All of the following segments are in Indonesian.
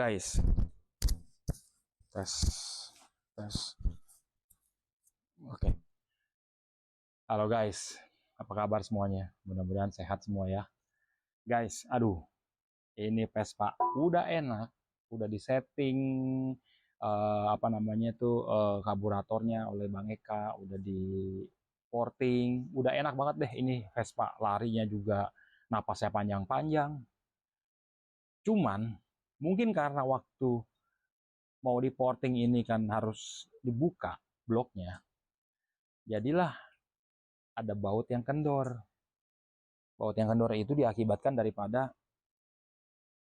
Guys, tes, tes. Oke. Halo guys, apa kabar semuanya? Mudah-mudahan sehat semua ya. Guys, aduh, ini Vespa udah enak, udah disetting karburatornya oleh Bang Eka, udah di porting, udah enak banget deh ini Vespa. Larinya juga napasnya panjang-panjang. Cuman mungkin karena waktu mau di porting ini kan harus dibuka bloknya, jadilah ada baut yang kendor. Baut yang kendor itu diakibatkan daripada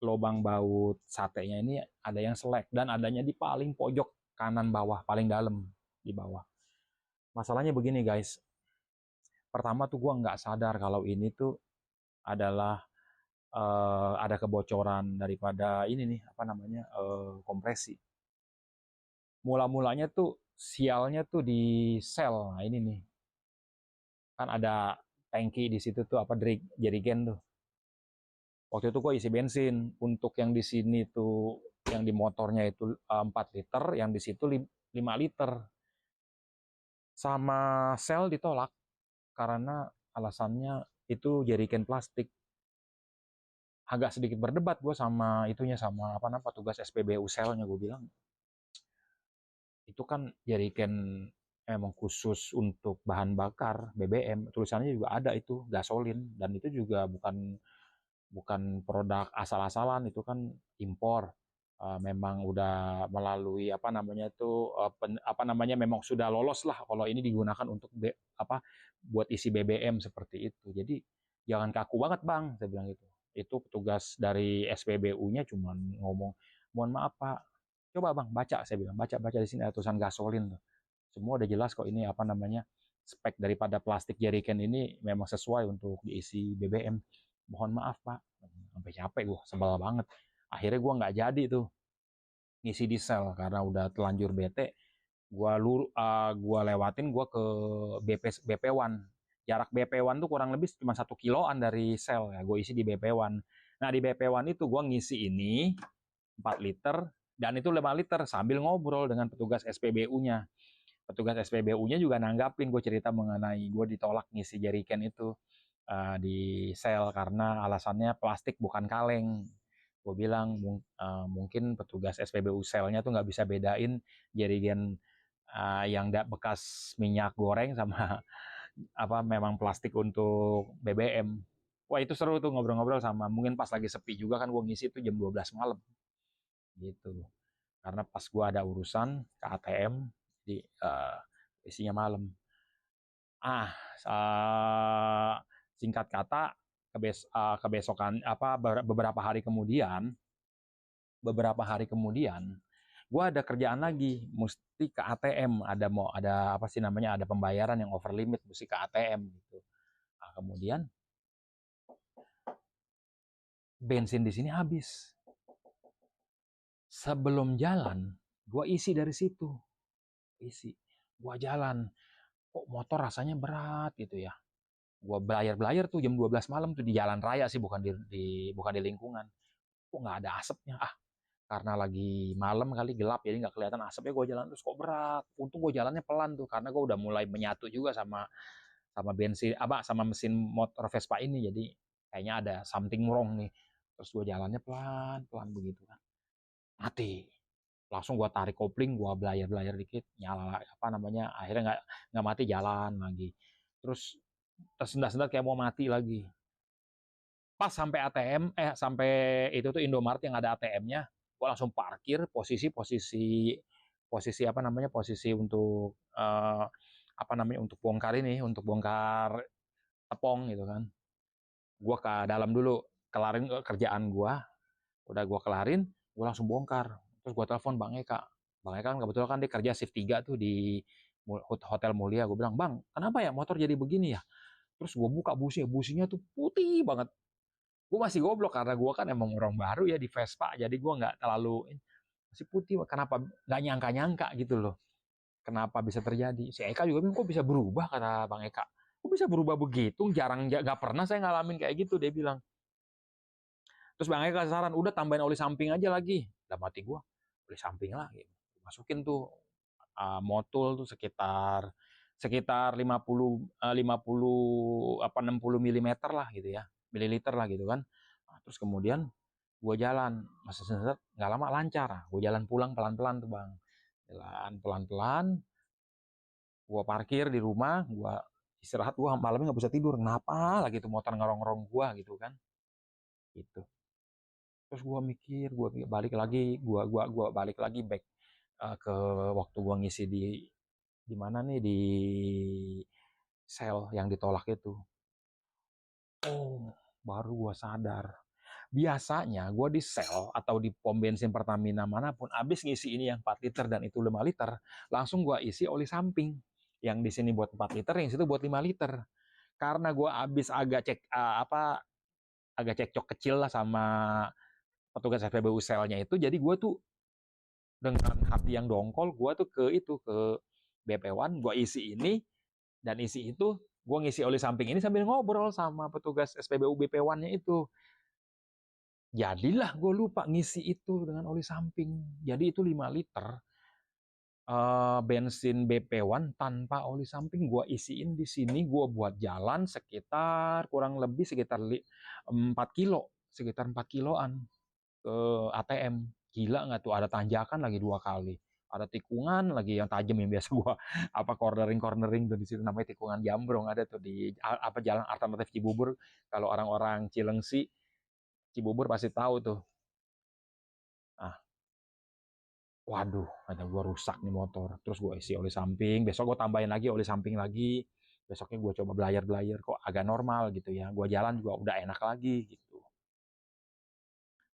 lubang baut satenya ini ada yang selek dan adanya di paling pojok kanan bawah, paling dalam di bawah. Masalahnya begini guys, pertama tuh gua nggak sadar kalau ini tuh adalah ada kebocoran daripada ini nih kompresi. Mula-mulanya tuh sialnya tuh di sel. Nah ini nih kan ada tangki di situ tuh jerigen tuh. Waktu itu gue isi bensin. Untuk yang di sini tuh, yang di motornya itu 4 liter, yang di situ 5 liter. Sama sel ditolak karena alasannya itu jerigen plastik. Agak sedikit berdebat gue sama itunya, sama petugas SPBU selnya. Gue bilang itu kan jerigen emang khusus untuk bahan bakar BBM, tulisannya juga ada itu gasolin, dan itu juga bukan produk asal-asalan, itu kan impor. Memang udah melalui memang sudah lolos lah kalau ini digunakan untuk buat isi BBM seperti itu. Jadi jangan kaku banget bang, saya bilang gitu. Itu petugas dari SPBU-nya cuman ngomong, mohon maaf pak, coba bang baca, saya bilang baca di sini ada tulisan gasolin tuh. Semua udah jelas kok ini spek daripada plastik jerigen ini memang sesuai untuk diisi BBM. Mohon maaf pak, sampai capek gue, sebel banget. Akhirnya gue nggak jadi tuh ngisi diesel karena udah telanjur bete. Gua lewatin, gue ke BP1. Jarak BP1 tuh kurang lebih cuma 1 kiloan dari sel ya. Gue isi di BP1. Nah di BP1 itu gue ngisi ini 4 liter dan itu 5 liter sambil ngobrol dengan petugas SPBU-nya. Petugas SPBU-nya juga nanggapin gue cerita mengenai gue ditolak ngisi jerigen itu di sel karena alasannya plastik bukan kaleng. Gue bilang mungkin petugas SPBU selnya tuh nggak bisa bedain jerigen yang bekas minyak goreng sama memang plastik untuk BBM. Wah itu seru tuh ngobrol-ngobrol, sama mungkin pas lagi sepi juga kan gue ngisi tuh jam 12 malam gitu. Karena pas gue ada urusan ke ATM, jadi isinya malam. Singkat kata, kebesokan beberapa hari kemudian gue ada kerjaan lagi, mesti ke ATM, ada pembayaran yang over limit, mesti ke ATM gitu. Nah, kemudian bensin di sini habis. Sebelum jalan, gue isi dari situ, gue jalan, kok motor rasanya berat gitu ya. Gue belayar tuh jam 12 malam tuh di jalan raya sih, bukan di lingkungan. Kok nggak ada asapnya? Karena lagi malam kali, gelap, jadi nggak kelihatan asapnya. Gue jalan terus kok berat. Untung gue jalannya pelan tuh, karena gue udah mulai menyatu juga sama bensin sama mesin motor Vespa ini. Jadi kayaknya ada something wrong nih. Terus gue jalannya pelan begitu kan. Mati. Langsung gue tarik kopling, gue belayar dikit, nyala akhirnya nggak mati, jalan lagi. Terus tersendat-sendat kayak mau mati lagi. Pas sampai ATM, sampai itu tuh Indomaret yang ada ATM-nya, gue langsung parkir, posisi untuk untuk bongkar ini, untuk bongkar tepung gitu kan. Gue ke dalam dulu, kelarin kerjaan gue, udah gue kelarin, gue langsung bongkar. Terus gue telepon Bang Eka. Bang Eka kan kebetulan kan dia kerja shift 3 tuh di Hotel Mulia. Gue bilang, Bang, kenapa ya motor jadi begini ya? Terus gue buka businya tuh putih banget. Gue masih goblok karena gue kan emang orang baru ya di Vespa, jadi gue nggak terlalu, masih putih. Kenapa nggak nyangka gitu loh, kenapa bisa terjadi. Si Eka juga bilang, kok bisa berubah, kata Bang Eka, kok bisa berubah begitu, nggak pernah saya ngalamin kayak gitu, dia bilang. Terus Bang Eka saran, udah tambahin oli samping aja lagi. Dalam hati gue, oli samping lagi. Masukin tuh motul tuh sekitar sekitar 50 apa 60 milimeter lah gitu ya, mililiter lah gitu kan. Nah, terus kemudian gue jalan, masa nggak lama lancar. Gue jalan pulang pelan-pelan tuh bang, jalan pelan-pelan. Gue parkir di rumah, gue istirahat, gue malamnya nggak bisa tidur. Kenapa lagi tuh motor ngerong-ngerong gue gitu kan? Gitu. Terus gue mikir, gue balik lagi, gue balik lagi back ke waktu gue ngisi di mana nih di sel yang ditolak itu. Oh, baru gue sadar. Biasanya gue di sel atau di pom bensin Pertamina manapun, abis ngisi ini yang 4 liter dan itu 5 liter, langsung gue isi oli samping. Yang di sini buat 4 liter, yang situ buat 5 liter. Karena gue abis agak agak cekcok kecil lah sama petugas SPBU selnya itu, jadi gue tuh dengan hati yang dongkol, gue tuh ke BP1, gue isi ini dan isi itu, gue ngisi oli samping ini sambil ngobrol sama petugas SPBU BP1-nya itu. Jadilah gue lupa ngisi itu dengan oli samping. Jadi itu 5 liter bensin BP1 tanpa oli samping gue isiin di sini, gue buat jalan sekitar kurang lebih sekitar 4 kilo, sekitar 4 kiloan ke ATM. Gila nggak tuh, ada tanjakan lagi 2 kali. Ada tikungan lagi yang tajam yang biasa gua apa cornering tuh di situ, namanya tikungan Jambrong, ada tuh di apa jalan alternatif Cibubur. Kalau orang-orang Cilengsi, Cibubur pasti tahu tuh. Ah, waduh, kata gua rusak nih motor. Terus gua isi oli samping, besok gua tambahin lagi oli samping lagi. Besoknya gua coba belayar-belayar kok agak normal gitu ya. Gua jalan juga udah enak lagi gitu.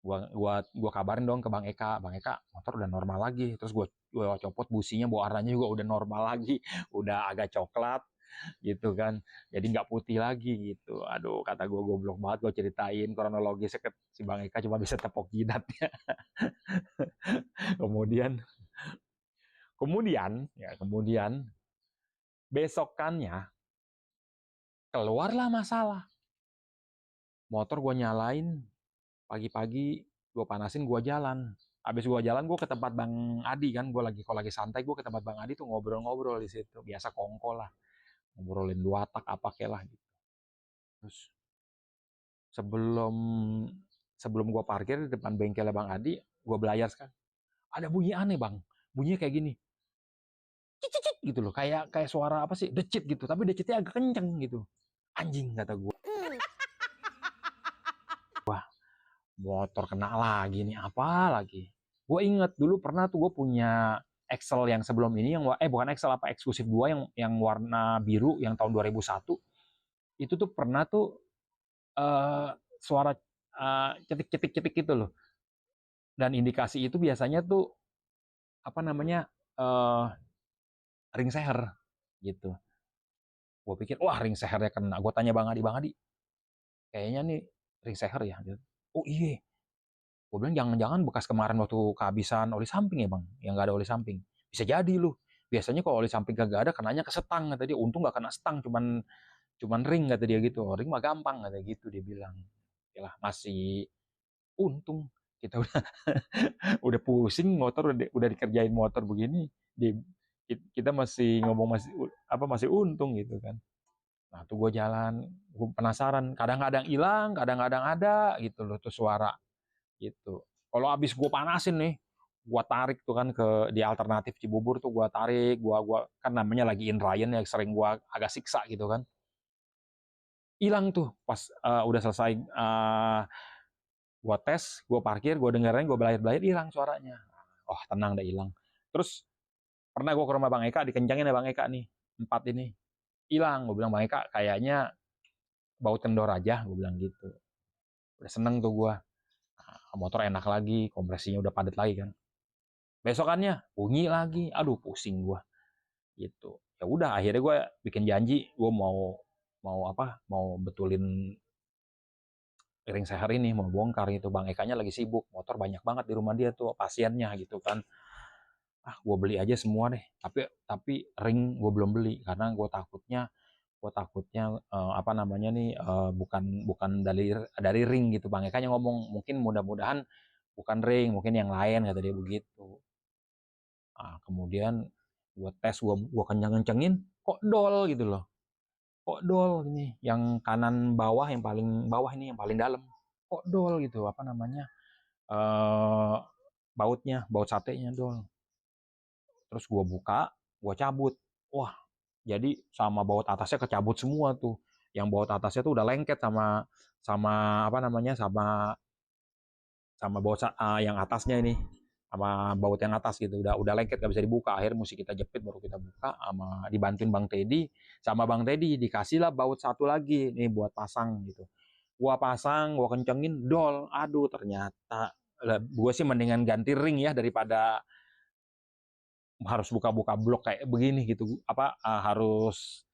Gua kabarin dong ke Bang Eka, Bang Eka motor udah normal lagi. Terus gua copot businya, warnanya juga udah normal lagi, udah agak coklat gitu kan, jadi nggak putih lagi gitu. Aduh, kata gue goblok banget, gue ceritain kronologisnya ke si Bang Eka cuma bisa tepok jidatnya. kemudian kemudian besokannya keluarlah masalah. Motor gue nyalain pagi-pagi, gue panasin, gue jalan. Habis gue jalan, gue ke tempat Bang Adi kan, kalau lagi santai gue ke tempat Bang Adi tuh ngobrol-ngobrol di situ, biasa kongko lah, ngobrolin dua tak apa kelah gitu. Terus sebelum sebelum gue parkir di depan bengkelnya Bang Adi, gue belayar kan, ada bunyi aneh bang, bunyinya kayak gini, cicit gitu loh, kayak kayak suara apa sih, decit gitu, tapi decitnya agak kenceng gitu. Anjing, kata gue, motor kena lagi nih, apa lagi. Gue inget dulu pernah tuh gue punya Excel yang sebelum ini, yang bukan Excel, apa eksklusif 2 yang warna biru yang tahun 2001. Itu tuh pernah tuh uh, suara cetik-cetik-cetik gitu loh. Dan indikasi itu biasanya tuh apa namanya, uh, ring seher gitu. Gue pikir wah ring sehernya kena. Gue tanya Bang Adi, Bang Adi, kayaknya nih ring seher ya. Oh iya. Gue bilang jangan-jangan bekas kemarin waktu kehabisan oli samping ya bang, yang nggak ada oli samping. Bisa jadi loh. Biasanya kalau oli samping kagak ada, kenanya ke setang, kata dia. Untung nggak kena setang, cuman ring, kata dia gitu. Ring mah gampang, kata gitu dia bilang. Yalah, masih untung. Kita udah pusing motor, udah dikerjain motor begini, di, kita masih ngomong masih untung gitu kan. Nah tuh gue jalan, gue penasaran, kadang-kadang hilang, kadang-kadang ada gitu loh tuh suara gitu. Kalau abis gue panasin nih, gue tarik tuh kan ke di alternatif Cibubur tuh, gue tarik, gue kan namanya lagi in Ryan ya, sering gue agak siksa gitu kan. Hilang tuh pas udah selesai, gue tes, gue parkir, gue dengerin, gue belayar-belayar, hilang suaranya. Oh tenang, udah hilang. Terus pernah gue ke rumah Bang Eka, dikencangin ya Bang Eka nih, 4 ini hilang. Gue bilang Bang Eka kayaknya bau kendor aja, gue bilang gitu. Udah seneng tuh gue, motor enak lagi, kompresinya udah padat lagi kan. Besokannya bunyi lagi, aduh pusing gue gitu. Ya udah akhirnya gue bikin janji, gue mau betulin ring seher ini, mau bongkar itu. Bang Ekanya lagi sibuk, motor banyak banget di rumah dia tuh pasiennya gitu kan. Gue beli aja semua deh, tapi ring gue belum beli karena gue takutnya apa namanya nih, bukan bukan dari ring gitu. Bang Ekanya ngomong mungkin mudah-mudahan bukan ring, mungkin yang lain, kata dia begitu. Nah, kemudian gua tes, gua kenceng-kencengin, kok dol gitu loh. Kok dol ini, yang kanan bawah, yang paling bawah ini, yang paling dalam. Kok dol gitu, apa namanya? eh baut satenya dol. Terus gua buka, gua cabut. Wah, jadi sama baut atasnya kecabut semua tuh. Yang baut atasnya tuh udah lengket sama sama apa namanya? Sama baut yang atasnya ini, sama baut yang atas gitu, udah lengket gak bisa dibuka. Akhirnya mesti kita jepit baru kita buka, sama dibantuin Bang Teddy. Sama Bang Teddy dikasih lah baut satu lagi nih buat pasang gitu. Gua pasang, gua kencengin, dol. Aduh, ternyata gue sih mendingan ganti ring ya daripada harus buka-buka blok kayak begini gitu. Apa harus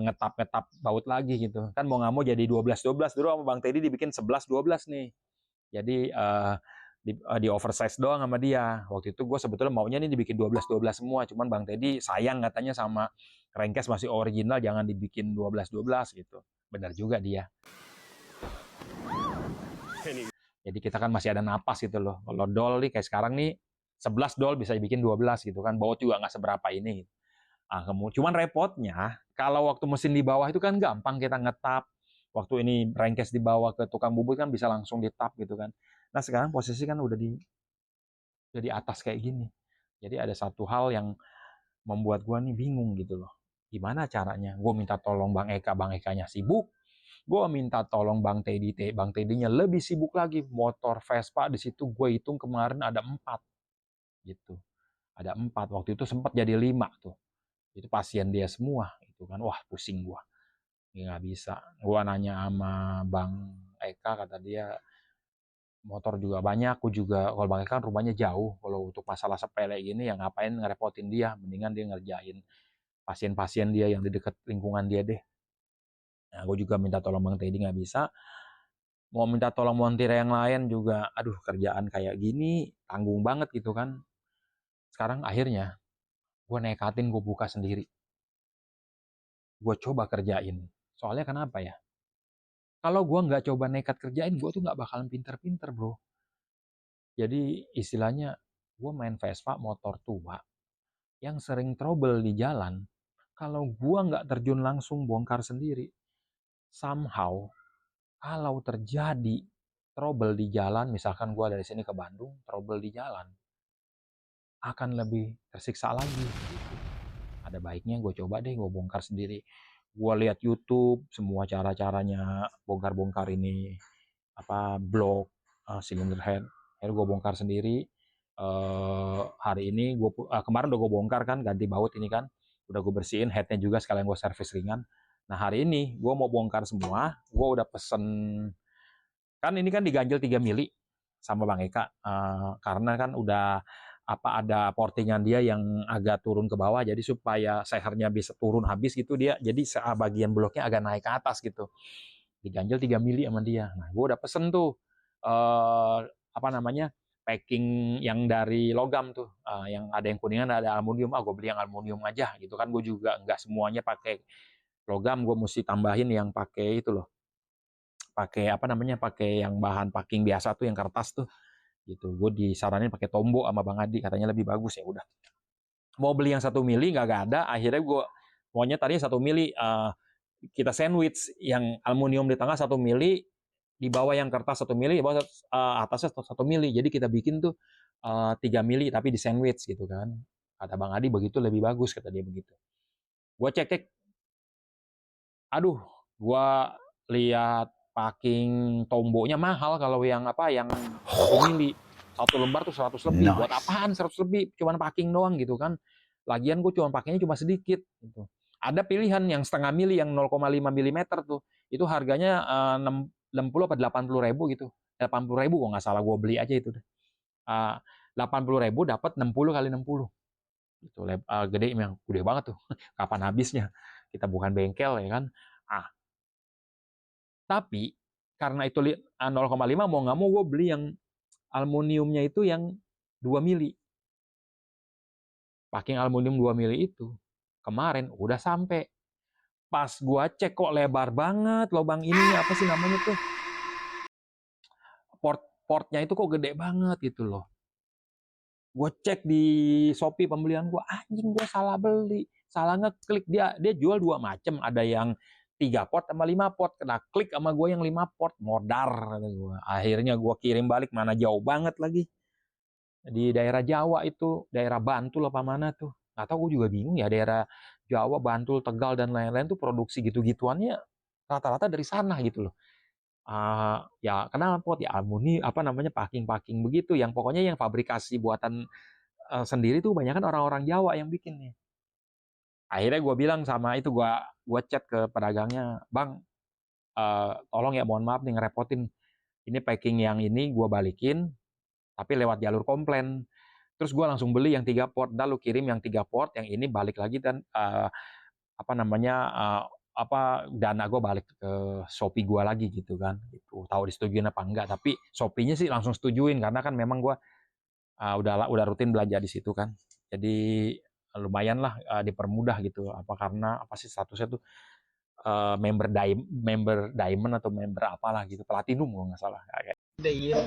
ngetap-ngetap baut lagi gitu. Kan mau nggak mau jadi 12-12 dulu, sama Bang Teddy dibikin 11-12 nih. Jadi di oversize doang sama dia. Waktu itu gue sebetulnya maunya nih dibikin 12-12 semua, cuman Bang Teddy sayang katanya sama crankcase masih original, jangan dibikin 12-12 gitu. Benar juga dia. Jadi kita kan masih ada napas gitu loh. Kalau dol nih kayak sekarang nih 11 dol bisa dibikin 12 gitu kan. Baut juga nggak seberapa ini. Cuman repotnya kalau waktu mesin di bawah itu kan gampang kita ngetap. Waktu ini crankcase dibawa ke tukang bubut kan bisa langsung ditap gitu kan. Nah sekarang posisi kan udah di atas kayak gini. Jadi ada satu hal yang membuat gue nih bingung gitu loh. Gimana caranya? Gue minta tolong Bang Ekanya sibuk. Gue minta tolong Bang Teddy-nya lebih sibuk lagi. Motor Vespa di situ gue hitung kemarin ada 4 gitu. Ada 4. Waktu itu sempat jadi 5 tuh. Itu pasien dia semua itu kan. Wah, pusing gue. Nggak bisa. Gue nanya sama Bang Eka, kata dia motor juga banyak, aku juga kalau Bang Eka kan rumahnya jauh, kalau untuk masalah sepele gini ya ngapain ngerepotin dia, mendingan dia ngerjain pasien-pasien dia yang di dekat lingkungan dia deh. Nah, gue juga minta tolong Bang Teddy nggak bisa, mau minta tolong montir yang lain juga, aduh kerjaan kayak gini tanggung banget gitu kan. Sekarang akhirnya gue nekatin, gue buka sendiri, gue coba kerjain. Soalnya kenapa ya? Kalau gue nggak coba nekat kerjain, gue tuh nggak bakalan pinter-pinter bro. Jadi istilahnya gue main Vespa motor tua yang sering trouble di jalan, kalau gua nggak terjun langsung bongkar sendiri, somehow kalau terjadi trouble di jalan, misalkan gua dari sini ke Bandung, trouble di jalan, akan lebih tersiksa lagi. Ada baiknya gue coba deh, gue bongkar sendiri. Gue lihat YouTube semua cara-caranya bongkar-bongkar ini, apa blok cylinder head. Akhirnya gue bongkar sendiri. Hari ini kemarin udah gue bongkar kan, ganti baut ini kan, udah gue bersihin headnya juga, sekalian gue servis ringan. Nah hari ini gue mau bongkar semua. Gue udah pesen, kan ini kan diganjel 3 mili sama Bang Eka, karena kan udah ada portingan dia yang agak turun ke bawah, jadi supaya sehernya bisa turun habis gitu dia, jadi bagian bloknya agak naik ke atas gitu, diganjel 3 mili sama dia. Nah gue udah pesen tuh apa namanya, packing yang dari logam tuh, yang ada yang kuningan ada aluminium. Gue beli yang aluminium aja gitu kan, gue juga nggak semuanya pakai logam, gue mesti tambahin yang pakai itu loh, pakai apa namanya, pakai yang bahan packing biasa tuh, yang kertas tuh gitu. Gue disaranin pakai Tombo sama Bang Adi, katanya lebih bagus. Ya udah, mau beli yang 1 mili nggak ada. Akhirnya gue maunya tadinya 1 mili, kita sandwich yang aluminium di tengah 1 mili, di bawah yang kertas 1 mili, di bawah atasnya 1 mili. Jadi kita bikin tuh 3 mili tapi di sandwich gitu kan. Kata Bang Adi begitu lebih bagus, kata dia begitu. Gue cek, aduh, gue lihat packing Tombonya mahal. Kalau yang 1 mili, 1 lembar tuh 100 lebih. Buat apaan 100 lebih? Cuman packing doang gitu kan. Lagian gue pakainya cuma sedikit gitu. Ada pilihan yang 0,5 mili, yang 0,5 mm tuh. Itu harganya 60 apa 80 ribu gitu. 80 ribu kok nggak salah, gue beli aja itu deh. 80 ribu dapat 60 kali 60. Itu gede, yang gede banget tuh. Kapan habisnya? Kita bukan bengkel ya kan. Tapi karena itu 0,5, mau nggak mau gue beli yang aluminiumnya itu yang 2 mili. Packing aluminium 2 mili itu kemarin udah sampai. Pas gue cek kok lebar banget lubang ini, apa sih namanya tuh? portnya itu kok gede banget gitu loh. Gue cek di Shopee pembelian gue, anjing gue salah beli, salah ngeklik. Dia jual dua macam, ada yang 3 port sama 5 port. Kena klik sama gue yang 5 port, modar kata gue. Akhirnya gue kirim balik, mana jauh banget lagi. Di daerah Jawa itu, daerah Bantul apa mana tuh. Nggak tahu, gue juga bingung ya, daerah Jawa, Bantul, Tegal, dan lain-lain tuh produksi gitu-gituannya rata-rata dari sana gitu loh. Ya kenapa pot ya alumni apa namanya packing begitu, yang pokoknya yang fabrikasi buatan sendiri tuh banyak kan orang-orang Jawa yang bikin nih. Akhirnya gue bilang sama itu, gue chat ke pedagangnya, bang, tolong ya, mohon maaf nih ngerepotin, ini packing yang ini gue balikin tapi lewat jalur komplain. Terus gue langsung beli yang 3 port, dah lu kirim yang 3 port, yang ini balik lagi, dan apa namanya dana gue balik ke Shopee gue lagi gitu kan. Gitu. Tahu disetujuin apa enggak, tapi Shopee-nya sih langsung setujuin karena kan memang gue udah rutin belanja di situ kan. Jadi lumayan lah dipermudah gitu. Apa karena apa sih statusnya tuh member diamond atau member apalah gitu, platinum kalau nggak salah. Kayak Iya.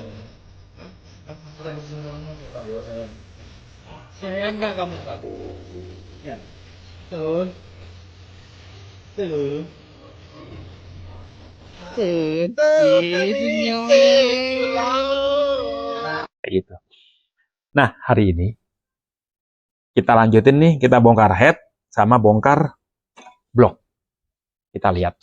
Saya enggak kamu. Ya. Tuh. Tuh. Tuh. Senyum. kayak gitu. Nah, hari ini kita lanjutin nih, kita bongkar head sama bongkar block. Kita lihat.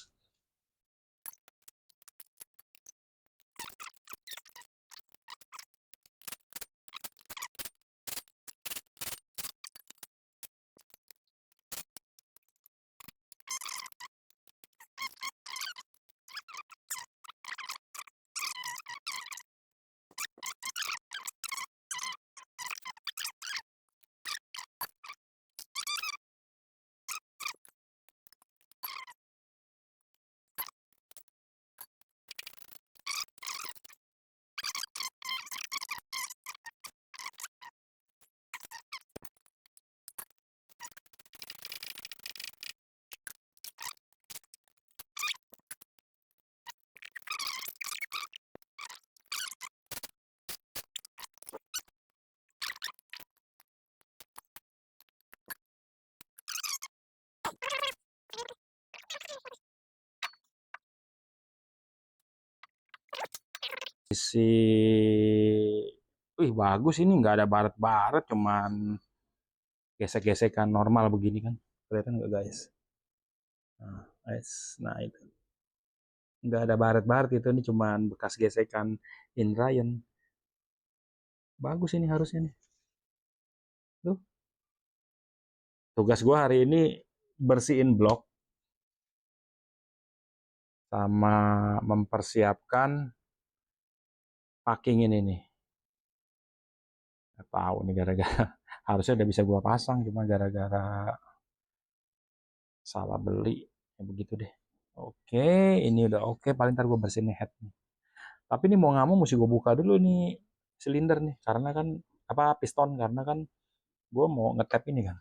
Sisi, wih bagus ini, nggak ada baret-baret, cuman gesek-gesekan normal begini kan. Kelihatan nggak guys? Nah, guys, nah itu. Nggak ada baret-baret itu, ini cuman bekas gesekan indrayan. Bagus ini harusnya nih. Tuh. Tugas gua hari ini bersihin blok sama mempersiapkan packing ini nih. Nggak tahu nih gara-gara harusnya udah bisa gua pasang, cuma gara-gara salah beli ya begitu deh. Oke, ini udah oke, paling ntar gue bersihin head nih. Tapi ini mau nggak mau mesti gue buka dulu nih silinder nih, karena kan apa piston, karena kan gue mau ngetap ini kan.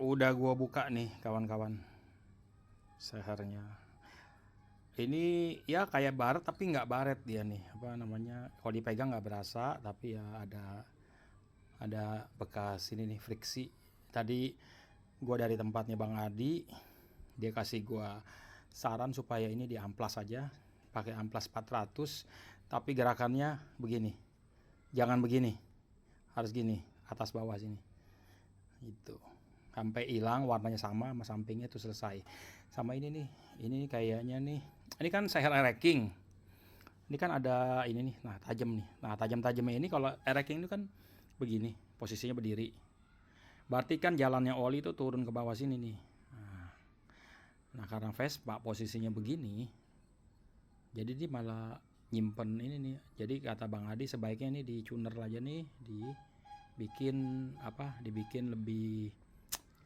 Udah gue buka nih kawan-kawan sehernya. Ini ya kayak baret tapi nggak baret dia nih, apa namanya, kalau dipegang nggak berasa, tapi ya ada bekas ini nih, friksi. Tadi gue dari tempatnya Bang Adi, dia kasih gue saran supaya ini diamplas aja, pakai amplas 400, tapi gerakannya begini, jangan begini, harus gini, atas bawah sini gitu, sampai hilang warnanya sama sampingnya itu selesai. Sama ini kayaknya nih, ini kan seher ereking, ini kan ada ini nih, nah tajam nih, nah tajamnya ini kalau ereking itu kan begini posisinya berdiri, berarti kan jalannya oli itu turun ke bawah sini nih. Nah karena Vespa posisinya begini, jadi dia malah nyimpen ini nih. Jadi kata Bang Adi sebaiknya ini dicuner aja nih, dibikin lebih,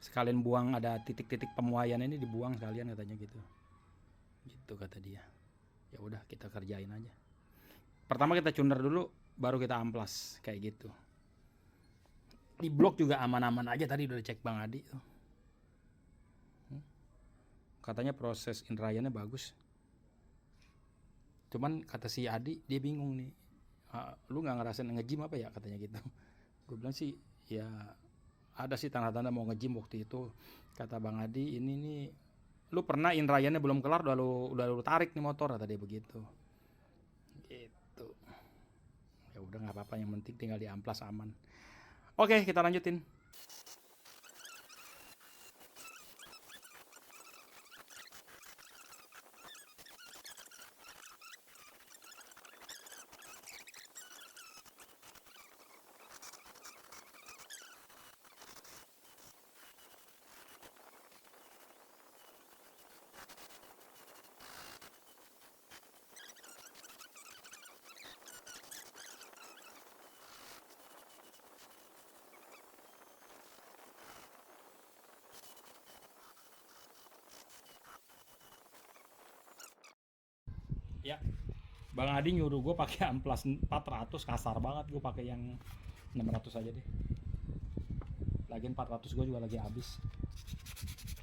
sekalian buang, ada titik-titik pemuaian ini dibuang sekalian katanya gitu. Gitu kata dia. Ya udah kita kerjain aja. Pertama kita cuner dulu, baru kita amplas kayak gitu. Di blok juga aman-aman aja, tadi udah dicek Bang Adi tuh. Katanya proses indrayannya bagus. Cuman kata si Adi, dia bingung nih. Lu nggak ngerasain nge-gym apa ya, katanya gitu. Gue bilang sih ya ada sih tanda-tanda mau nge-gym waktu itu. Kata Bang Adi, ini nih lu pernah indrayannya belum kelar udah lu tarik nih motor, kata dia begitu. Gitu. Ya udah nggak apa-apa, yang penting tinggal di amplas aman. Oke, kita lanjutin. Ya, Bang Adi nyuruh gue pakai amplas 400, kasar banget, gue pakai yang 600 aja deh. Lagian 400 gue juga lagi habis.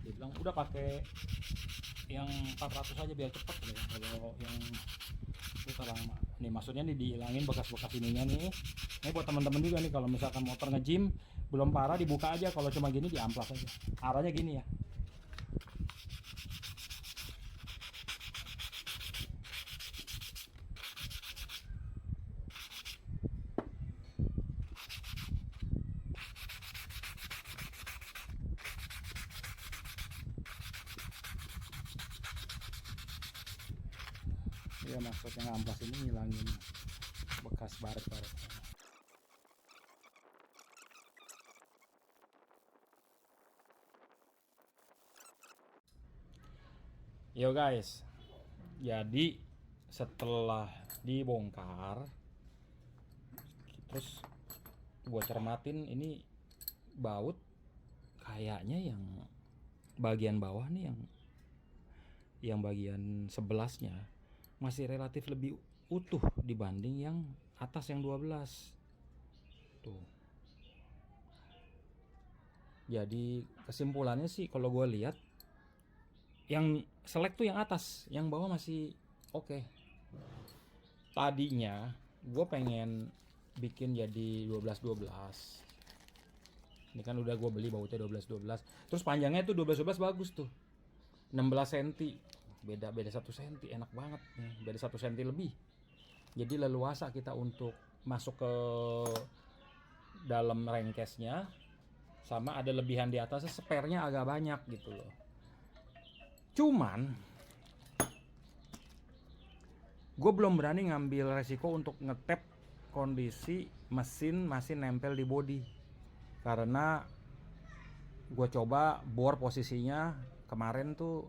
Dia bilang udah pakai yang 400 aja biar cepet deh. Kalau yang itu lama. Nih maksudnya nih dihilangin bekas-bekas ininya nih. Ini buat teman-teman juga nih, kalau misalkan motor nge-gym belum parah dibuka aja, kalau cuma gini diamplas aja. Arahnya gini ya. Ya maksudnya ngamplas ini ngilangin bekas baret-baret. Yo guys, jadi setelah dibongkar, terus gue cermatin ini baut kayaknya yang bagian bawah nih, yang bagian 11-nya masih relatif lebih utuh dibanding yang atas yang 12 tuh. Jadi kesimpulannya sih kalau gue lihat yang selek tuh yang atas, yang bawah masih oke. Tadinya gue pengen bikin jadi 12-12. Ini kan udah gue beli bautnya 12-12. Terus panjangnya tuh 12-12 bagus tuh. 16 cm. Beda 1 cm, enak banget. Beda 1 cm lebih. Jadi leluasa kita untuk masuk ke dalam rengkesnya. Sama ada lebihan di atasnya, spare-nya agak banyak gitu loh. Cuman gue belum berani ngambil resiko untuk ngetap kondisi mesin masih nempel di bodi, karena gue coba bor posisinya kemarin tuh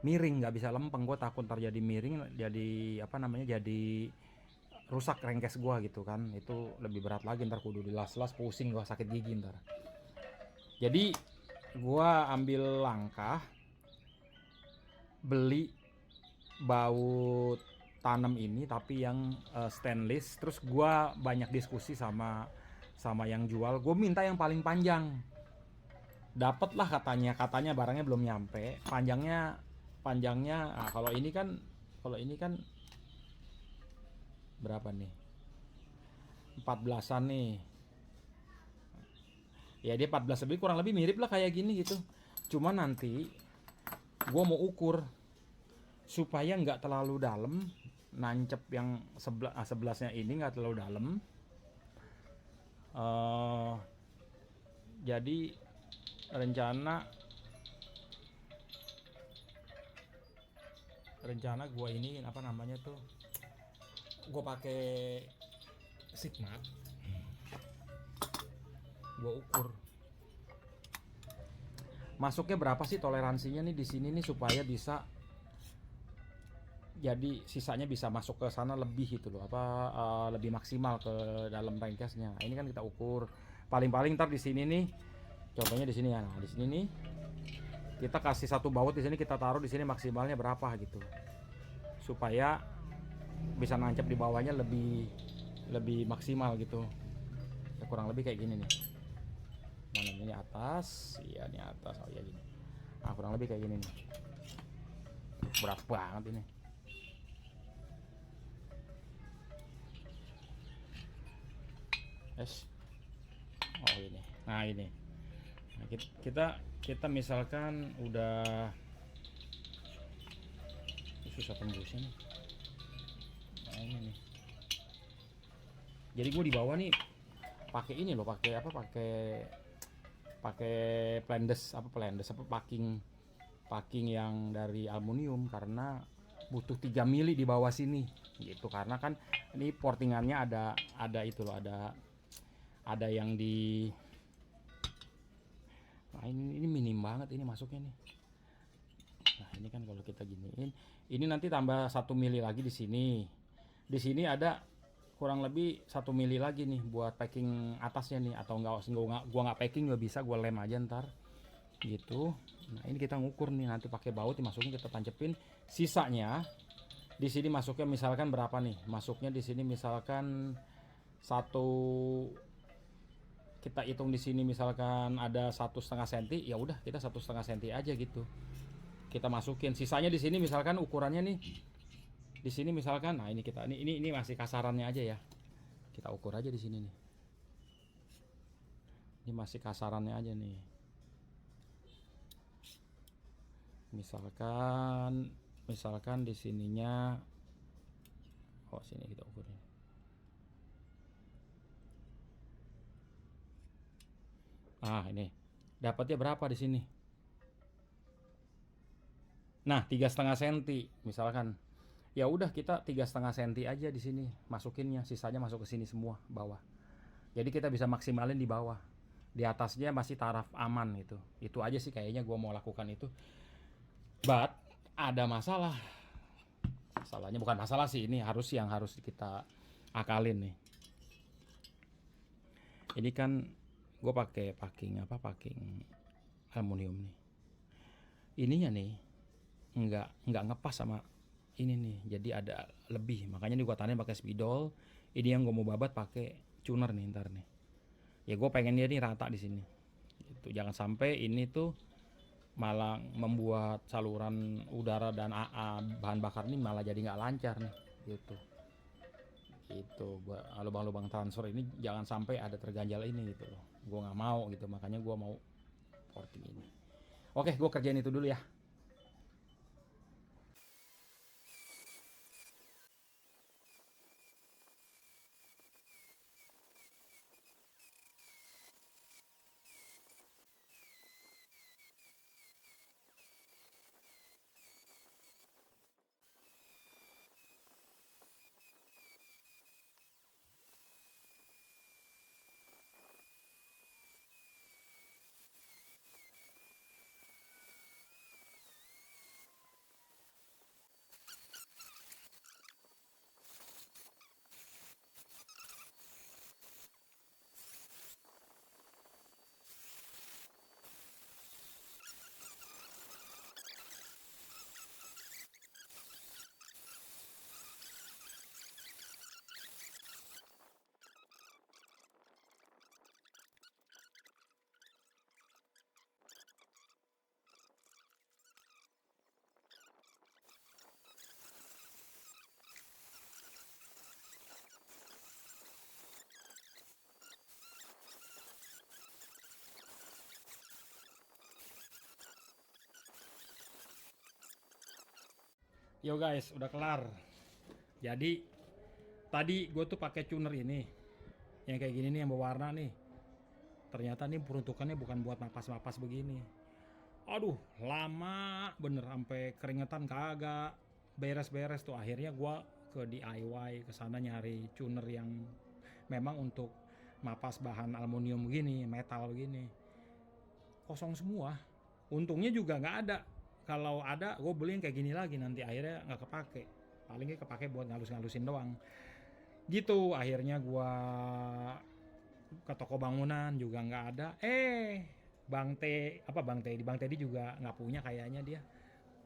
miring, nggak bisa lempeng. Gue takut terjadi miring, jadi apa namanya, jadi rusak rengkes gue gitu kan. Itu lebih berat lagi, ntar kudu dilas-las, pusing gue, sakit gigi ntar. Jadi gue ambil langkah beli baut tanam ini tapi yang stainless. Terus gue banyak diskusi sama yang jual. Gue minta yang paling panjang. Dapet lah katanya barangnya belum nyampe. Panjangnya nah, kalau ini kan berapa nih? 14-an nih. Ya dia 14 lebih, kurang lebih mirip lah kayak gini gitu. Cuma nanti gue mau ukur supaya nggak terlalu dalam, nancep yang 11-nya ini nggak terlalu dalam. Jadi rencana gue ini apa namanya tuh, gue pakai Sigma, gue ukur masuknya berapa sih toleransinya nih di sini nih, supaya bisa jadi sisanya bisa masuk ke sana lebih gitu loh, lebih maksimal ke dalam rengkesnya. Ini kan kita ukur paling-paling ntar di sini nih, contohnya di sini ya. Nah, di sini nih kita kasih satu baut di sini, kita taruh di sini maksimalnya berapa gitu, supaya bisa nancap di bawahnya lebih maksimal gitu. Ya kurang lebih kayak gini nih. Mana ini atas? Iya ini atas. Oh iya gini. Ah kurang lebih kayak gini nih. Berat banget ini. Yes. Oh ini. Nah ini. Nah, kita misalkan udah susah tembusnya nih. Nah ini nih. Jadi gue di bawah nih pakai ini loh, pakai apa? Pakai packing yang dari aluminium karena butuh 3 mili di bawah sini gitu, karena kan ini portingannya ada itu loh, ada yang di. Nah ini minim banget ini masuknya nih. Nah ini kan kalau kita giniin, ini nanti tambah 1 mili lagi di sini. Di sini ada kurang lebih 1 mili lagi nih buat packing atasnya nih, atau gua nggak packing juga bisa, gua lem aja ntar gitu. Nah ini kita ngukur nih, nanti pakai baut dimasukin, kita tancepin. Sisanya di sini masuknya misalkan berapa nih? Masuknya di sini misalkan satu, kita hitung di sini misalkan ada 1,5 senti, ya udah kita 1,5 senti aja gitu. Kita masukin. Sisanya di sini misalkan ukurannya nih. Di sini misalkan, nah ini masih kasarannya aja ya. Kita ukur aja di sini nih. Ini masih kasarannya aja nih. Misalkan di sininya, oh sini kita ukurnya. Ah ini dapatnya berapa di sini? Nah 3,5 senti misalkan. Ya udah kita 3,5 senti aja di sini masukinnya, sisanya masuk ke sini semua bawah. Jadi kita bisa maksimalin di bawah. Di atasnya masih taraf aman gitu. Itu aja sih kayaknya gue mau lakukan itu. But ada masalah. Masalahnya bukan masalah sih, ini harus kita akalin nih. Ini kan gue pakai packing aluminium nih. Ininya nih nggak ngepas sama ini nih, jadi ada lebih, makanya nih gue tanya pakai spidol. Ini yang gue mau babat pakai tuner nih ntar nih. Ya gue pengen dia nih rata di sini. Itu jangan sampai ini tuh malah membuat saluran udara dan bahan bakar ini malah jadi nggak lancar nih gitu. Itu lubang-lubang transfer ini jangan sampai ada terganjal ini gitu loh. Gue nggak mau gitu, makanya gue mau porting ini. Oke, gue kerjain itu dulu ya. Yo guys, udah kelar. Jadi tadi gue tuh pakai tuner ini, yang kayak gini nih, yang berwarna nih. Ternyata nih peruntukannya bukan buat mapas-mapas begini. Aduh, lama bener, sampai keringetan kagak beres-beres tuh. Akhirnya gue ke DIY, ke sana nyari tuner yang memang untuk mapas bahan aluminium begini, metal begini. Kosong semua. Untungnya juga nggak ada. Kalau ada, gue beli yang kayak gini lagi, nanti akhirnya nggak kepake. Palingnya kepake buat ngalus-ngalusin doang. Gitu, akhirnya gue ke toko bangunan juga nggak ada. Bang Teddy juga nggak punya kayaknya dia.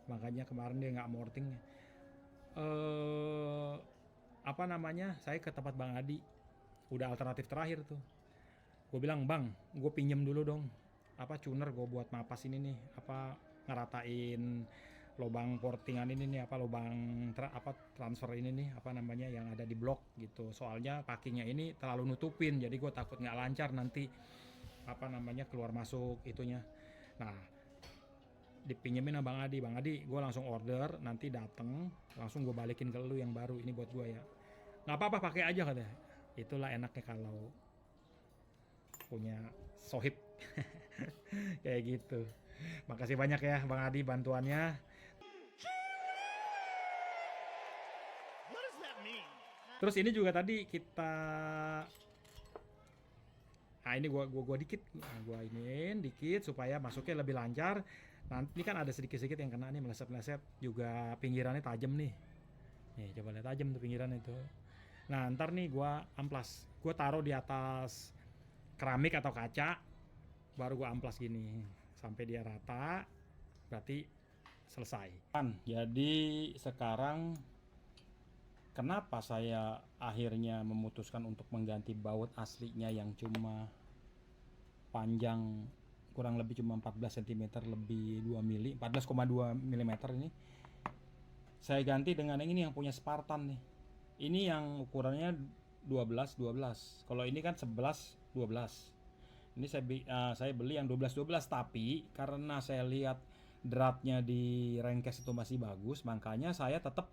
Makanya kemarin dia nggak morting. Apa namanya? Saya ke tempat Bang Adi. Udah alternatif terakhir tuh. Gue bilang, bang, gue pinjem dulu dong apa tuner gue buat mapas ini nih, apa ngeratain lubang portingan ini nih, apa lubang transfer ini nih, apa namanya yang ada di blok gitu. Soalnya pakinya ini terlalu nutupin, jadi gue takut nggak lancar nanti apa namanya keluar masuk itunya. Nah, dipinjemin sama Bang Adi gue langsung order, nanti dateng langsung gue balikin ke lu yang baru, ini buat gue ya. Nggak apa-apa, pakai aja katanya. Itulah enaknya kalau punya sohib kayak gitu. Makasih banyak ya Bang Adi bantuannya. Terus ini juga tadi kita, nah ini gua dikit, gua iniin dikit supaya masuknya lebih lancar. Nanti kan ada sedikit-sedikit yang kena nih, meleset-meleset, juga pinggirannya tajam nih. Nih coba lihat, tajam tuh pinggiran itu. Nah ntar nih gua amplas, gua taruh di atas keramik atau kaca, baru gua amplas gini sampai dia rata, berarti selesai. Jadi sekarang kenapa saya akhirnya memutuskan untuk mengganti baut aslinya yang cuma panjang kurang lebih cuma 14 cm lebih 2 mili, 14,2 mm ini. Saya ganti dengan yang ini yang punya Spartan nih. Ini yang ukurannya 12 12. Kalau ini kan 11 12. Ini saya beli yang 12 12, tapi karena saya lihat dratnya di Rengkes itu masih bagus, makanya saya tetap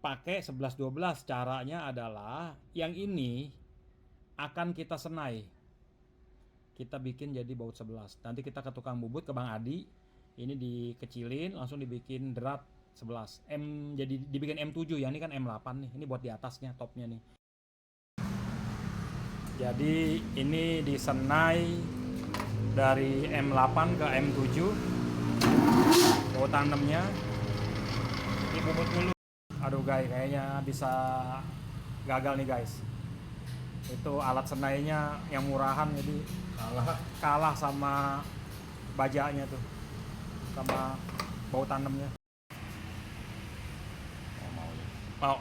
pakai 11 12. Caranya adalah yang ini akan kita senai. Kita bikin jadi baut 11. Nanti kita ke tukang bubut, ke Bang Adi. Ini dikecilin, langsung dibikin drat 11. Jadi dibikin M7 ya. Ini kan M8 nih. Ini buat di atasnya, topnya nih. Jadi ini disenai dari M8 ke M7. Baut tanemnya. Ini bubut dulu. Aduh guys, kayaknya bisa gagal nih guys. Itu alat senainya yang murahan, jadi kalah sama bajanya tuh, sama baut tanemnya. Mau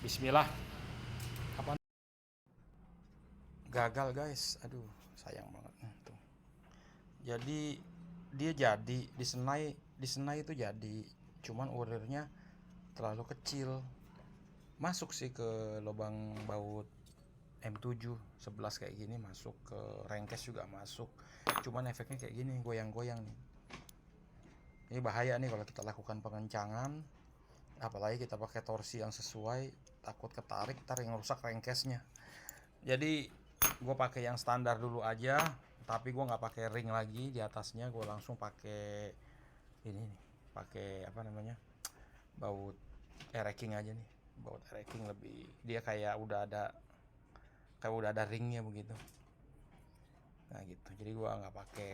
Bismillah. Apa? Gagal guys, aduh sayang banget tuh. Jadi dia jadi disenai itu jadi, cuman urirnya terlalu kecil, masuk sih ke lubang baut M7 11 kayak gini, masuk ke Rengkes juga masuk, cuman efeknya kayak gini, goyang-goyang nih. Ini bahaya nih kalau kita lakukan pengencangan, apalagi kita pakai torsi yang sesuai, takut ketarik ntar yang rusak Rengkesnya. Jadi gue pakai yang standar dulu aja, tapi gue nggak pakai ring lagi di atasnya, gue langsung pakai ini nih, pakai apa namanya, baut ereking aja nih. Baut ereking lebih, dia kayak udah ada ringnya begitu. Nah gitu, jadi gua nggak pakai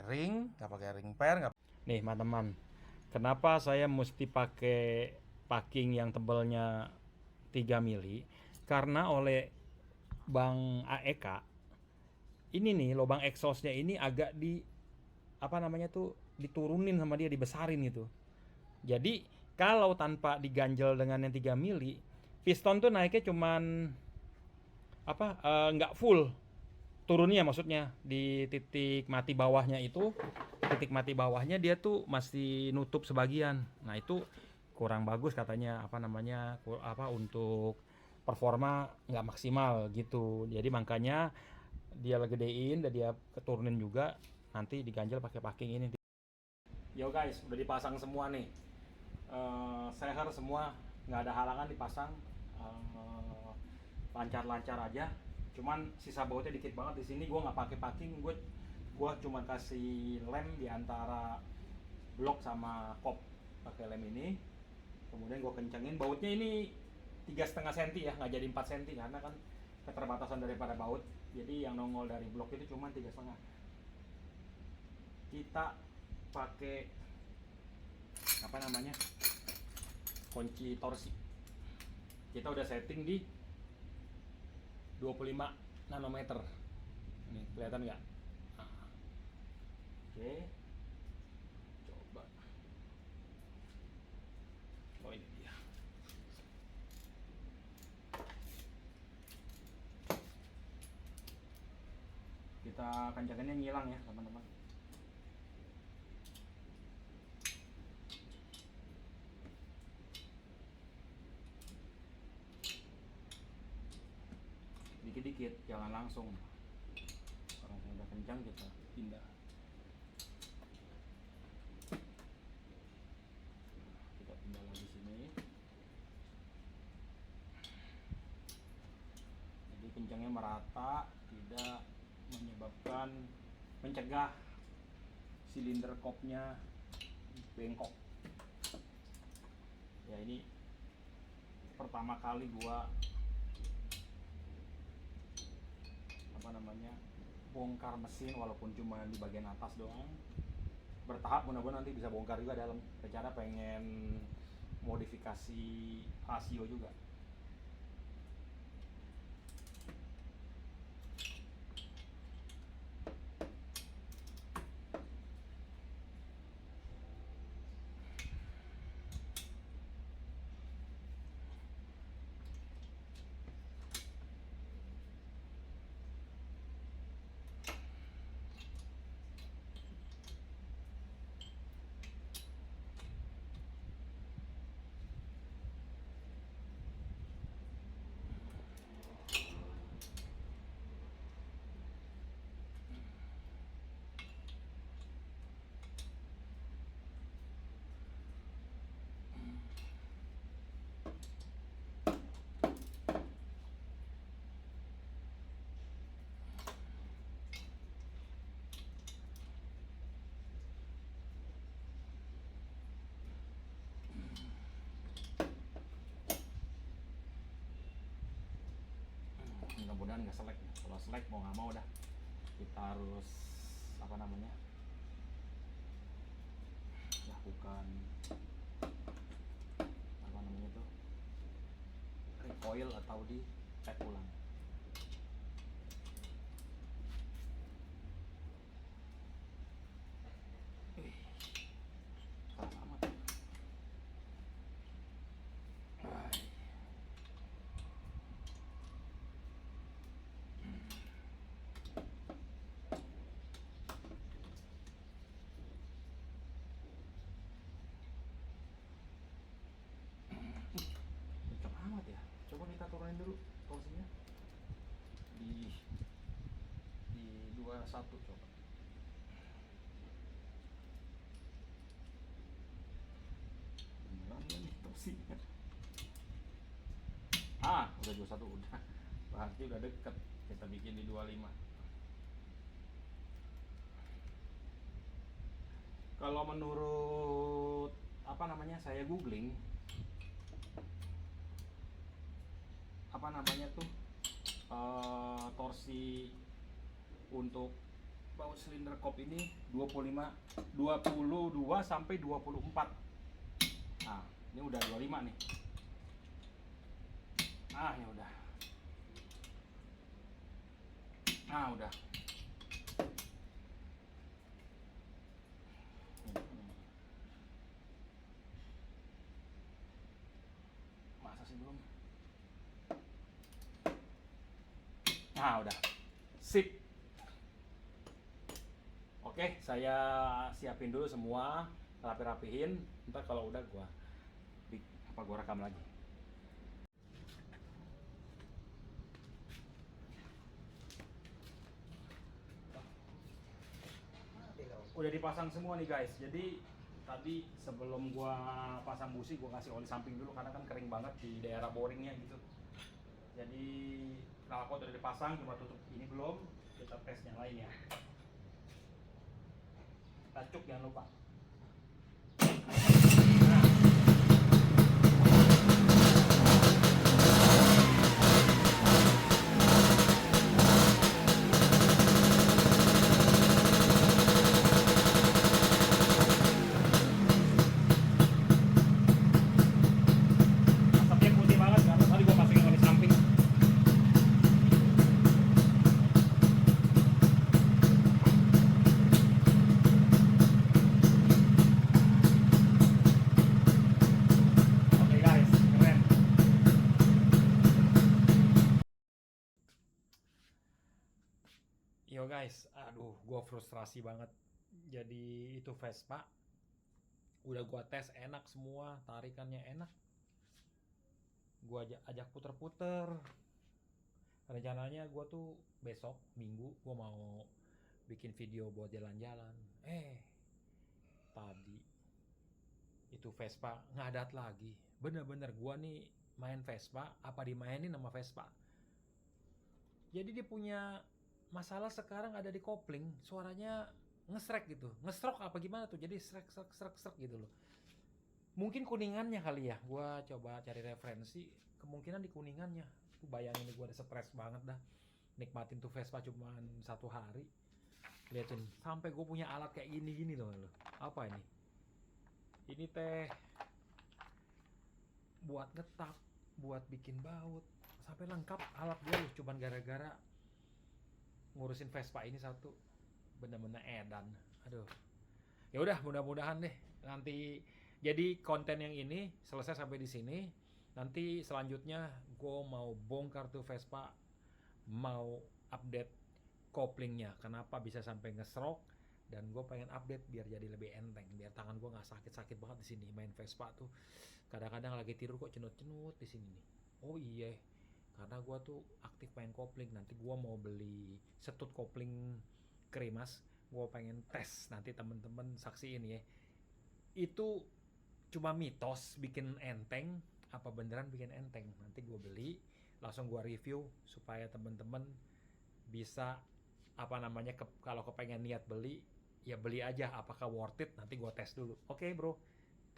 ring per. Nih teman-teman, kenapa saya mesti pakai packing yang tebalnya 3 mili? Karena oleh Bang AEK ini nih, lubang exhaustnya ini agak apa namanya tuh, diturunin sama dia, dibesarin gitu. Jadi kalau tanpa diganjel dengan yang 3 mili, piston tuh naiknya cuman nggak full turunnya, maksudnya di titik mati bawahnya itu, titik mati bawahnya dia tuh masih nutup sebagian. Nah itu kurang bagus katanya, apa namanya, untuk performa nggak maksimal gitu. Jadi makanya dia gedein dan dia keturunin juga, nanti diganjel pakai packing ini. Yo guys, udah dipasang semua nih. Seher semua, nggak ada halangan, dipasang lancar-lancar aja. Cuman sisa bautnya dikit banget di sini. Gue nggak pakai packing, gue cuma kasih lem di antara blok sama kop, pakai lem ini. Kemudian gue kencengin bautnya ini 3,5 cm ya, nggak jadi 4 cm karena kan keterbatasan daripada baut. Jadi yang nongol dari blok itu cuma 3,5. Kita pakai apa namanya, kunci torsi. Kita udah setting di 25 nanometer. Ini kelihatan nggak? Nah. Oke, coba. Oh ini dia. kita kencangnya ngilang ya teman-teman. Dikit-dikit, jangan langsung. Kalau udah kencang kita pindah. Kita pindah lagi sini. Jadi kencangnya merata, tidak mencegah silinder kopnya bengkok. Ya ini pertama kali gua bongkar mesin walaupun cuma di bagian atas doang. Bertahap, mudah-mudahan nanti bisa bongkar juga dalam. Rencana pengen modifikasi Casio juga. Mudah-mudahan nggak selek. Kalau selek mau nggak mau dah kita harus lakukan recoil atau di cek ulang. Keras amat. Coba kita turunin dulu torsinya di 21 coba. Beneran nih torsinya. Udah 21 udah. Berarti udah deket. Kita bikin di 25. Kalau menurut saya googling torsi untuk baut silinder kop ini 22 sampai 24. Ini udah 25 nih. Ya udah. Udah. Masa sih belum? Udah. Sip. Oke, saya siapin dulu semua, rapi-rapihin. Ntar kalau udah gua rekam lagi. Udah dipasang semua nih guys. Jadi tadi sebelum gua pasang busi, gua kasih oli samping dulu karena kan kering banget di daerah boringnya gitu. Jadi knalpot udah dipasang, cuma tutup ini belum. Kita tes yang lain ya. Kita cuk jangan lupa. Asapnya putih banget karena tadi gua pasangin oli samping. guys, aduh, gue frustrasi banget. Jadi itu Vespa, udah gue tes enak semua, tarikannya enak. Gue ajak puter-puter. Rencananya gue tuh besok Minggu gue mau bikin video buat jalan-jalan. Tadi itu Vespa ngadat lagi. Bener-bener gue nih main Vespa, apa dimainin sama Vespa. Jadi dia punya masalah sekarang ada di kopling, suaranya ngesrek gitu, ngesrok apa gimana tuh, jadi srek srek srek srek gitu loh. Mungkin kuningannya kali ya, gua coba cari referensi, kemungkinan di kuningannya. Tuh bayangin nih, gua udah stres banget dah nikmatin tuh Vespa cuman 1 hari. Liatin, sampai gue punya alat kayak gini-gini loh. Apa ini? Ini teh buat ngetak, buat bikin baut, sampai lengkap alat gue loh, cuman gara-gara ngurusin Vespa ini satu. Bener-bener edan. Aduh. Ya udah, mudah-mudahan deh nanti jadi konten yang ini selesai sampai di sini. Nanti selanjutnya gue mau bongkar tuh Vespa, mau update koplingnya, kenapa bisa sampai ngesrok, dan gue pengen update biar jadi lebih enteng, biar tangan gue nggak sakit-sakit banget di sini main Vespa tuh. Kadang-kadang lagi tidur kok cenut-cenut di sini nih. Oh iya, karena gue tuh aktif main kopling. Nanti gue mau beli setut kopling Krimas, gue pengen tes, nanti temen-temen saksiin ya. Itu cuma mitos bikin enteng, apa beneran bikin enteng. Nanti gue beli, langsung gue review supaya temen-temen bisa apa namanya, kalau kepengen niat beli ya beli aja, apakah worth it nanti gue tes dulu. Oke bro,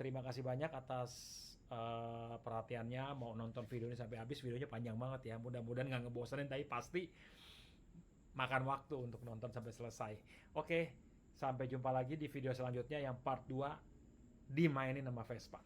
terima kasih banyak atas perhatiannya, mau nonton video ini sampai habis. Videonya panjang banget ya, mudah-mudahan nggak ngebosenin, tapi pasti makan waktu untuk nonton sampai selesai. Oke, sampai jumpa lagi di video selanjutnya yang part 2 dimainin sama Vespa.